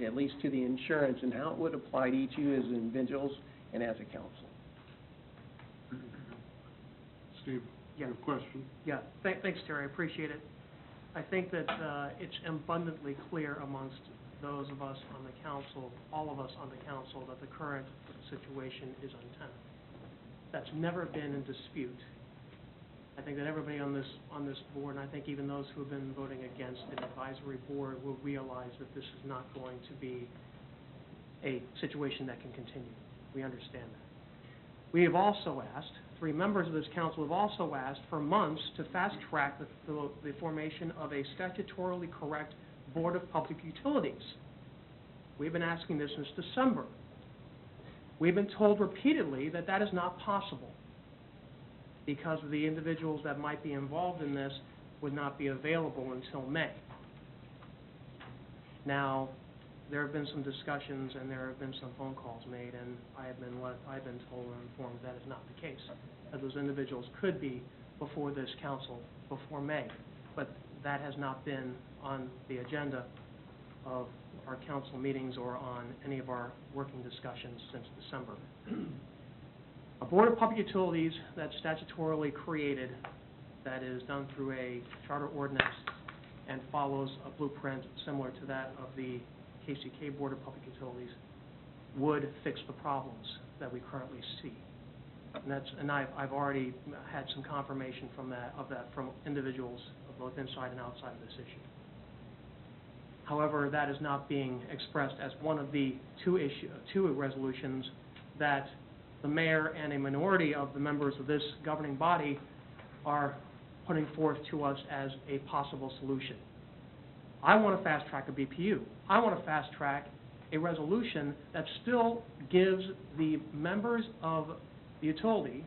at least to the insurance, and how it would apply to each of you as individuals and as a council. Steve, you have a question? Yeah, thanks, Terry, I appreciate it. I think that it's abundantly clear amongst those of us on the council, all of us on the council, that the current situation is untenable. That's never been in dispute. I think that everybody on this board, and I think even those who have been voting against the advisory board, will realize that this is not going to be a situation that can continue. We understand that. We have also asked, 3 members of this council have also asked for months to fast-track the formation of a statutorily correct Board of Public Utilities. We've been asking this since December. We've been told repeatedly that that is not possible because of the individuals that might be involved in this would not be available until May. Now, there have been some discussions and there have been some phone calls made, and I've been told and informed that is not the case, that those individuals could be before this council before May, but that has not been on the agenda of our council meetings or on any of our working discussions since December. A Board of Public Utilities that's statutorily created, that is done through a charter ordinance and follows a blueprint similar to that of the KCK Board of Public Utilities, would fix the problems that we currently see. And I've already had some confirmation from from individuals both inside and outside of this issue. However, that is not being expressed as one of the two resolutions that the mayor and a minority of the members of this governing body are putting forth to us as a possible solution. I want to fast track a BPU. I want to fast track a resolution that still gives the members of the utility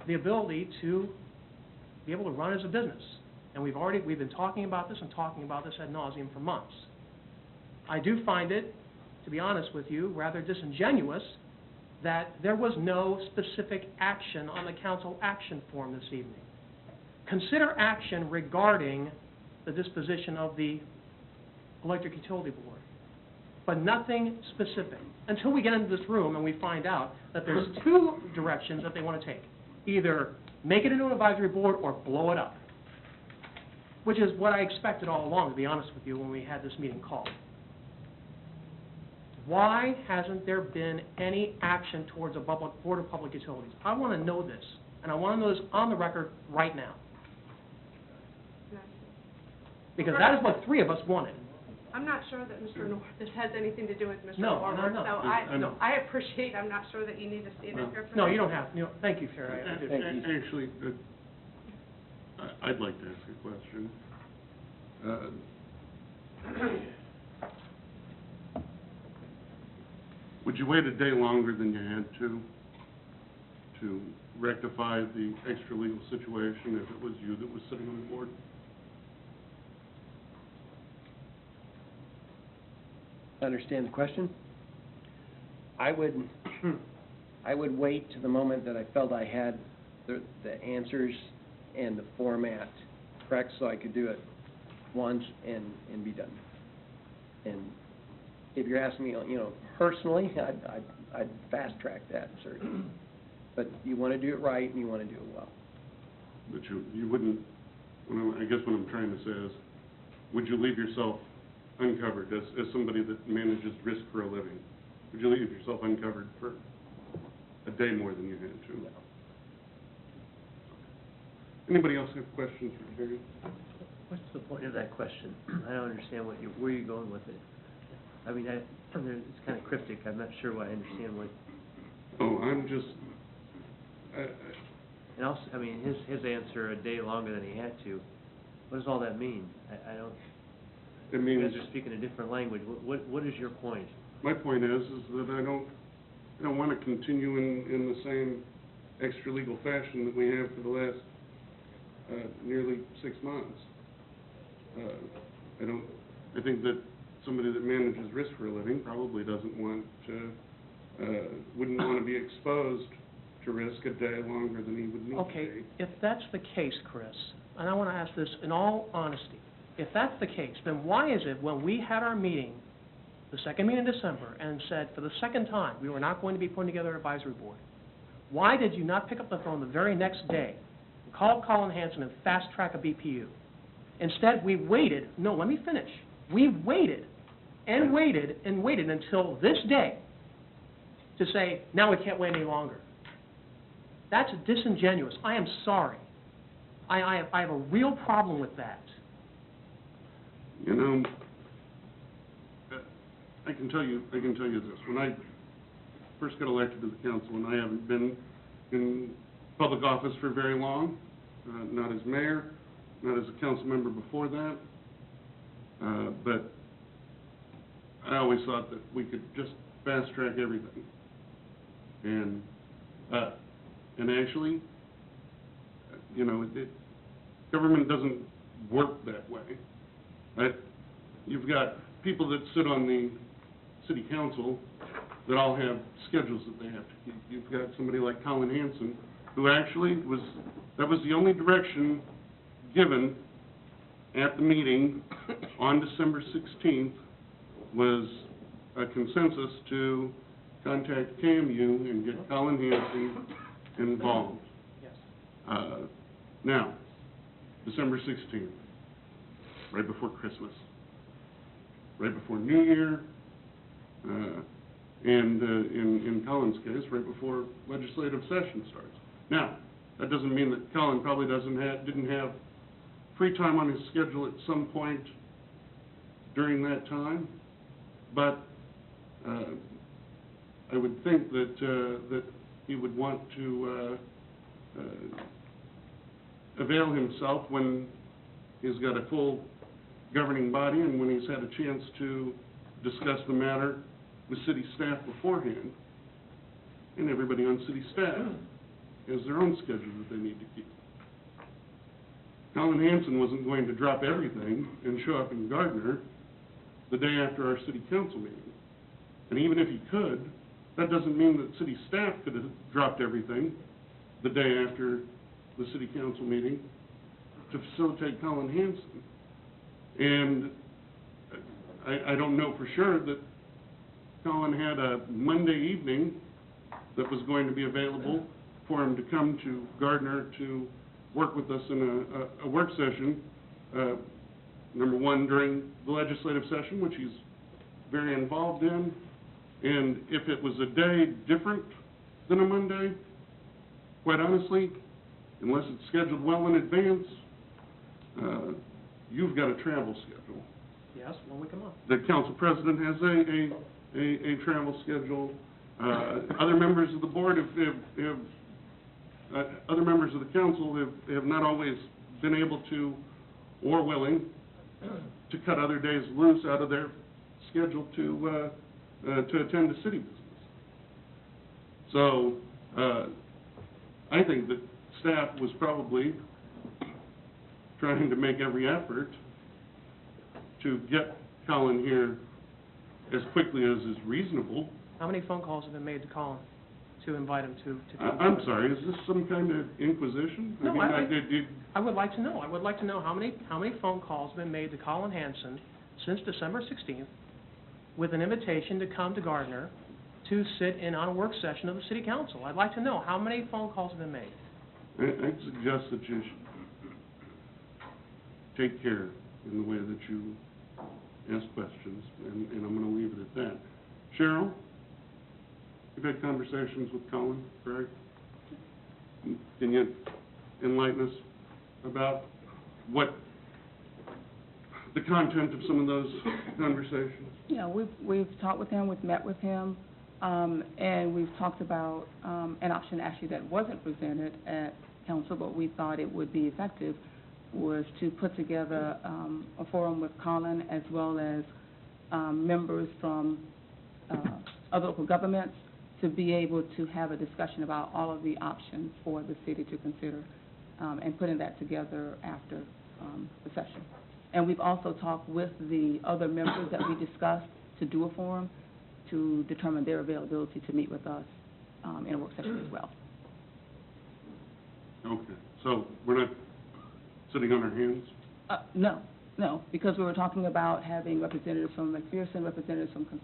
the ability to be able to run as a business. And we've been talking about this and talking about this ad nauseum for months. I do find it, to be honest with you, rather disingenuous that there was no specific action on the council action form this evening. Consider action regarding the disposition of the electric utility board, but nothing specific until we get into this room and we find out that there's 2 directions that they want to take. Either make it into an advisory board or blow it up, which is what I expected all along, to be honest with you, when we had this meeting called. Why hasn't there been any action towards a Board of Public Utilities? I want to know this, and I want to know this on the record right now. Because that is what 3 of us wanted. I'm not sure that this has anything to do with Mr. No, Norwood, no. so I appreciate, I'm not sure that you need to see it in here. No, you don't have, thank you, Terry. Actually, I'd like to ask a question. Would you wait a day longer than you had to rectify the extra legal situation if it was you that was sitting on the board? Understand the question? I would wait to the moment that I felt I had the answers and the format correct, so I could do it once and be done. And if you're asking me, personally, I'd fast track that, certainly. But you want to do it right and you want to do it well. But you wouldn't. I guess what I'm trying to say is, would you leave yourself uncovered as somebody that manages risk for a living? Would you leave yourself uncovered for a day more than you had to? No. Anybody else have questions for Terry? What's the point of that question? I don't understand where you're going with it. I mean, it's kind of cryptic. I'm not sure I understand what. Oh, I'm just. And also, I mean, his answer a day longer than he had to. What does all that mean? I don't. It means, you guys are speaking a different language. What is your point? My point is that I don't want to continue in the same extra legal fashion that we have for the last nearly 6 months. I think that somebody that manages risk for a living probably doesn't want to, wouldn't want to be exposed to risk a day longer than he would need Okay, to be. if that's the case, Chris, and I want to ask this in all honesty, if that's the case, then why is it when we had our meeting the second meeting in December, and said for the second time, we were not going to be putting together an advisory board, why did you not pick up the phone the very next day, call Colin Hanson and fast-track a BPU? Instead, we waited, no, let me finish. We waited and waited and waited until this day to say, now we can't wait any longer. That's disingenuous. I am sorry. I have a real problem with that. You know, I can tell you this. When I first got elected to the council, and I haven't been in public office for very long, not as mayor, not as a council member before that, but I always thought that we could just fast-track everything. And actually, you know, government doesn't work that way. Right? You've got people that sit on the city council that all have schedules that they have to keep. You've got somebody like Colin Hanson, who actually that was the only direction given at the meeting on December 16th, was a consensus to contact KMU and get Colin Hanson involved. Yes. Now, December 16th, right before Christmas, right before New Year, and in Colin's case, right before legislative session starts. Now, that doesn't mean that Colin probably didn't have free time on his schedule at some point during that time, but I would think that he would want to avail himself when he's got a full governing body and when he's had a chance to discuss the matter with city staff beforehand. And everybody on city staff has their own schedule that they need to keep. Colin Hanson wasn't going to drop everything and show up in Gardner the day after our city council meeting. And even if he could, that doesn't mean that city staff could have dropped everything the day after the city council meeting to facilitate Colin Hanson. And I don't know for sure that Colin had a Monday evening that was going to be available for him to come to Gardner to work with us in a work session, number one, during the legislative session, which he's very involved in. And if it was a day different than a Monday, quite honestly, unless it's scheduled well in advance, you've got a travel schedule. Yes, 1 week a month. The council president has a travel schedule. Other members of the board other members of the council have not always been able to or willing to cut other days loose out of their schedule to attend to city business. So I think that staff was probably trying to make every effort to get Colin here as quickly as is reasonable. How many phone calls have been made to Colin to invite him to come? I'm sorry, is this some kind of inquisition? No, mean, I would like to know. I would like to know how many phone calls have been made to Colin Hanson since December 16th with an invitation to come to Gardner to sit in on a work session of the city council. I'd like to know how many phone calls have been made. I'd suggest that you should take care in the way that you ask questions, and I'm going to leave it at that. Cheryl, you've had conversations with Colin, correct? Can you enlighten us about what the content of some of those conversations? Yeah, we've talked with him, we've met with him, and we've talked about an option actually that wasn't presented at council, but we thought it would be effective, was to put together a forum with Colin as well as members from other local governments to be able to have a discussion about all of the options for the city to consider and putting that together after the session. And we've also talked with the other members that we discussed to do a forum to determine their availability to meet with us in a work session as well. Okay, so we're not sitting on our hands? No. No, because we were talking about having representatives from McPherson, representatives from Consulting